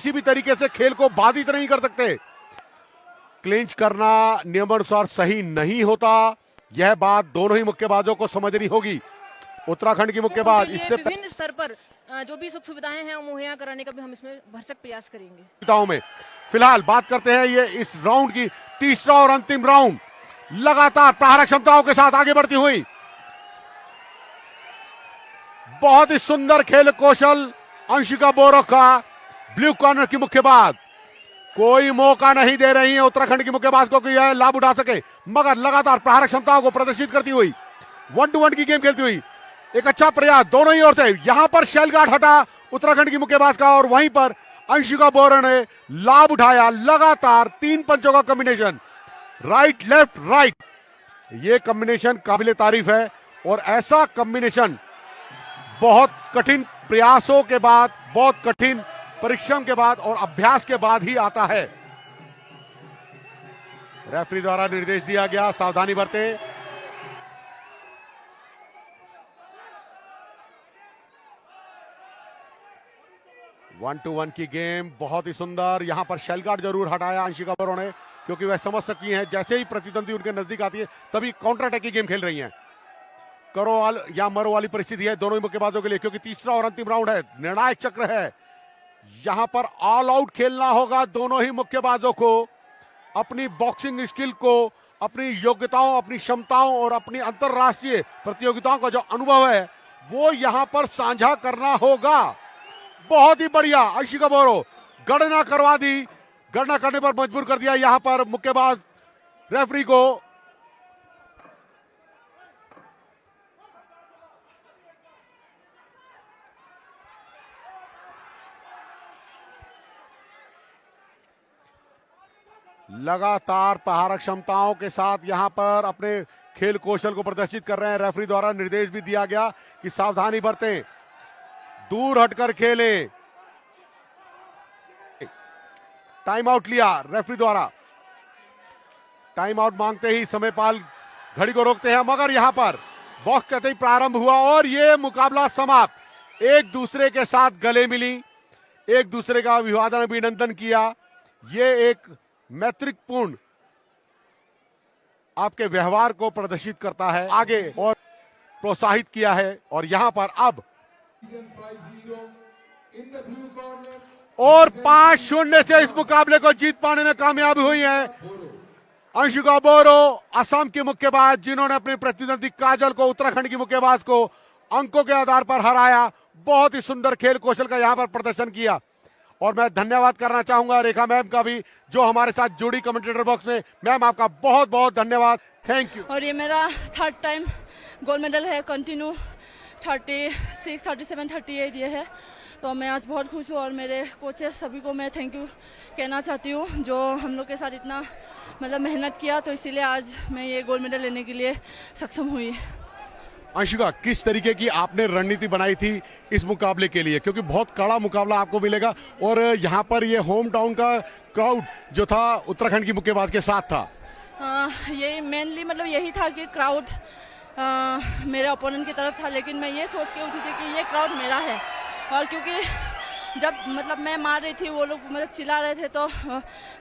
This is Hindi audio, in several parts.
किसी भी तरीके से खेल को बाधित नहीं कर सकते। क्लिंच करना नियमानुसार सही नहीं होता, यह बात दोनों ही मुक्केबाजों को समझनी होगी। उत्तराखंड की मुक्केबाज इससे विभिन्न स्तर पर जो भी सुख सुविधाएं हैं मुहैया कराने का भी हम इसमें भरसक प्रयास करेंगे। में फिलहाल बात करते हैं ये इस राउंड की, तीसरा और अंतिम राउंड। लगातार प्रहारक क्षमताओं के साथ आगे बढ़ती हुई, बहुत ही सुंदर खेल कौशल अंशिका बोरो का। ब्लू कॉर्नर की मुक्केबाज कोई मौका नहीं दे रही है उत्तराखंड की मुक्केबाज को कि यह लाभ उठा सके, मगर लगातार प्रहारक क्षमताओं को प्रदर्शित करती हुई 1-2-1 की गेम खेलती हुई एक अच्छा प्रयास दोनों ही ओर से। यहां पर शेल गार्ड हटा उत्तराखंड की मुक्केबाज का और वहीं पर अंशिका बोरो ने लाभ उठाया। लगातार 3 पंचों का कॉम्बिनेशन, राइट लेफ्ट राइट, ये कॉम्बिनेशन काबिले तारीफ है। और ऐसा कॉम्बिनेशन बहुत कठिन प्रयासों के बाद, बहुत कठिन परिश्रम के बाद और अभ्यास के बाद ही आता है। रेफरी द्वारा निर्देश दिया गया, सावधानी बरते। वन टू वन की गेम बहुत ही सुंदर। यहां पर शेल गार्ड जरूर हटाया अंशिका बोरो ने, क्योंकि वह समझ सकती हैं जैसे ही प्रतिद्वंदी उनके नजदीक आती है तभी काउंटर अटैक की गेम खेल रही हैं। करो या मरो वाली परिस्थिति है दोनों ही मुक्केबाजों के लिए, क्योंकि तीसरा और अंतिम राउंड है, निर्णायक चक्र है। यहां पर ऑल आउट खेलना होगा दोनों ही मुक्केबाजों को। अपनी बॉक्सिंग स्किल को, अपनी योग्यताओं, अपनी क्षमताओं और अपनी अंतरराष्ट्रीय प्रतियोगिताओं का जो अनुभव है वो यहां पर साझा करना होगा। बहुत ही बढ़िया अंशिका बोरो, गणना करवा दी, गणना करने पर मजबूर कर दिया यहां पर मुक्केबाज रेफरी को। लगातार प्रहारक क्षमताओं के साथ यहां पर अपने खेल कौशल को प्रदर्शित कर रहे हैं। रेफरी द्वारा निर्देश भी दिया गया कि सावधानी बरतें, दूर हटकर खेलें। टाइम आउट लिया रेफरी द्वारा, टाइम आउट मांगते ही समयपाल घड़ी को रोकते हैं, मगर यहां पर बॉक्स कहते ही प्रारंभ हुआ और यह मुकाबला समाप्त। एक दूसरे के साथ गले मिली, एक दूसरे का अभिवादन अभिनंदन किया। यह एक मैत्रीपूर्ण आपके व्यवहार को प्रदर्शित करता है आगे और प्रोत्साहित किया है। और यहां पर अब और 5-0 से इस मुकाबले को जीत पाने में कामयाब हुई है अंशिका बोरो, असम की मुक्केबाज, जिन्होंने अपनी प्रतिद्वंदी काजल को, उत्तराखंड की मुक्केबाज को अंकों के आधार पर हराया। बहुत ही सुंदर खेल कौशल का यहां पर प्रदर्शन किया। और मैं धन्यवाद करना चाहूंगा रेखा मैम का भी, जो हमारे साथ जुड़ी कमेंटेटर बॉक्स में। मैम आपका बहुत बहुत धन्यवाद, थैंक यू। और ये मेरा 3rd टाइम गोल्ड मेडल है कंटिन्यू, 36, 37, 38 ये है। तो मैं आज बहुत खुश हूँ और मेरे कोचेस सभी को मैं थैंक यू कहना चाहती हूँ, जो हम लोग के साथ इतना मतलब मेहनत किया, तो इसीलिए आज मैं ये गोल्ड मेडल लेने के लिए सक्षम हुई। अंशिका, किस तरीके की आपने रणनीति बनाई थी इस मुकाबले के लिए, क्योंकि बहुत कड़ा मुकाबला आपको मिलेगा और यहाँ पर ये होम टाउन का क्राउड जो था उत्तराखंड की मुक्केबाज के साथ था? यही मेनली मतलब यही था कि क्राउड मेरे ओपोनेंट की तरफ था, लेकिन मैं ये सोच के उठी थी कि ये क्राउड मेरा है। और क्योंकि जब मतलब मैं मार रही थी वो लोग मतलब चिल्ला रहे थे, तो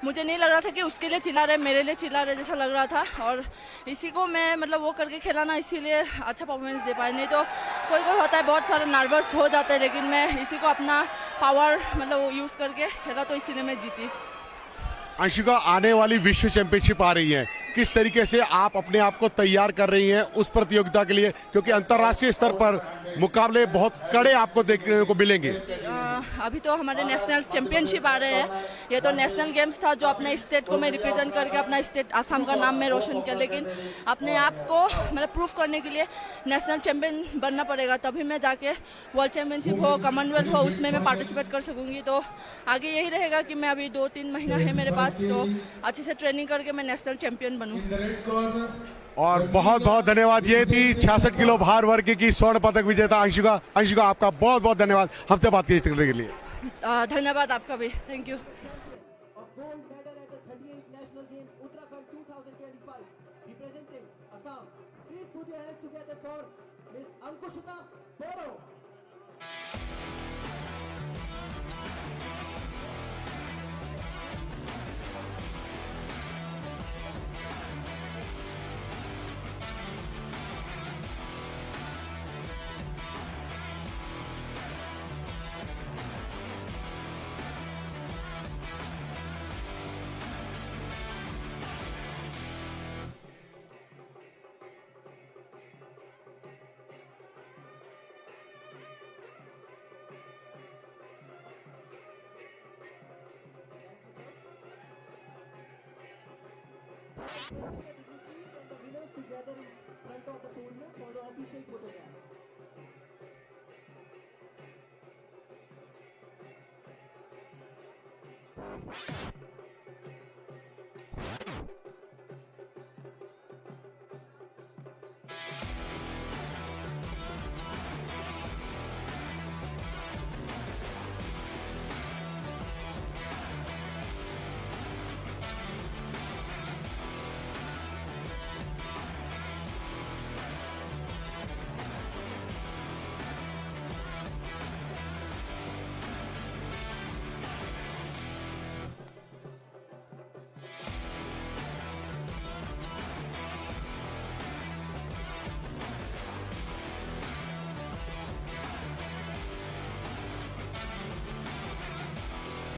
मुझे नहीं लग रहा था कि उसके लिए चिल्ला रहे, मेरे लिए चिल्ला रहे जैसा लग रहा था। और इसी को मैं मतलब वो करके खेला ना, इसीलिए अच्छा परफॉर्मेंस दे पाई। नहीं तो कोई कोई होता है बहुत सारा नर्वस हो जाता है, लेकिन मैं इसी को अपना पावर मतलब यूज़ करके खेला, तो इसीलिए मैं जीती। अंशिका, आने वाली विश्व चैंपियनशिप आ रही है, किस तरीके से आप अपने आप को तैयार कर रही हैं उस प्रतियोगिता के लिए, क्योंकि अंतर्राष्ट्रीय स्तर पर मुकाबले बहुत कड़े आपको देखने को मिलेंगे? अभी तो हमारे नेशनल चैंपियनशिप आ रहे हैं। ये तो नेशनल गेम्स था जो अपने स्टेट को मैं रिप्रेजेंट करके अपना स्टेट असम का नाम मैं रोशन किया, लेकिन अपने आप को मतलब प्रूफ करने के लिए नेशनल चैंपियन बनना पड़ेगा, तभी मैं जाके वर्ल्ड चैंपियनशिप हो, कॉमनवेल्थ हो, उसमें मैं पार्टिसिपेट कर सकूंगी। तो आगे यही रहेगा कि मैं अभी 2-3 महीना है मेरे पास, तो अच्छे से ट्रेनिंग करके मैं नेशनल चैंपियन बनूं। और बहुत बहुत धन्यवाद। ये थी 66 किलो भार वर्ग की स्वर्ण पदक विजेता अंशिका। अंशिका, आपका बहुत बहुत धन्यवाद हमसे बात करने के लिए। धन्यवाद आपका भी, thank you. Together in front of the podium for the official photograph.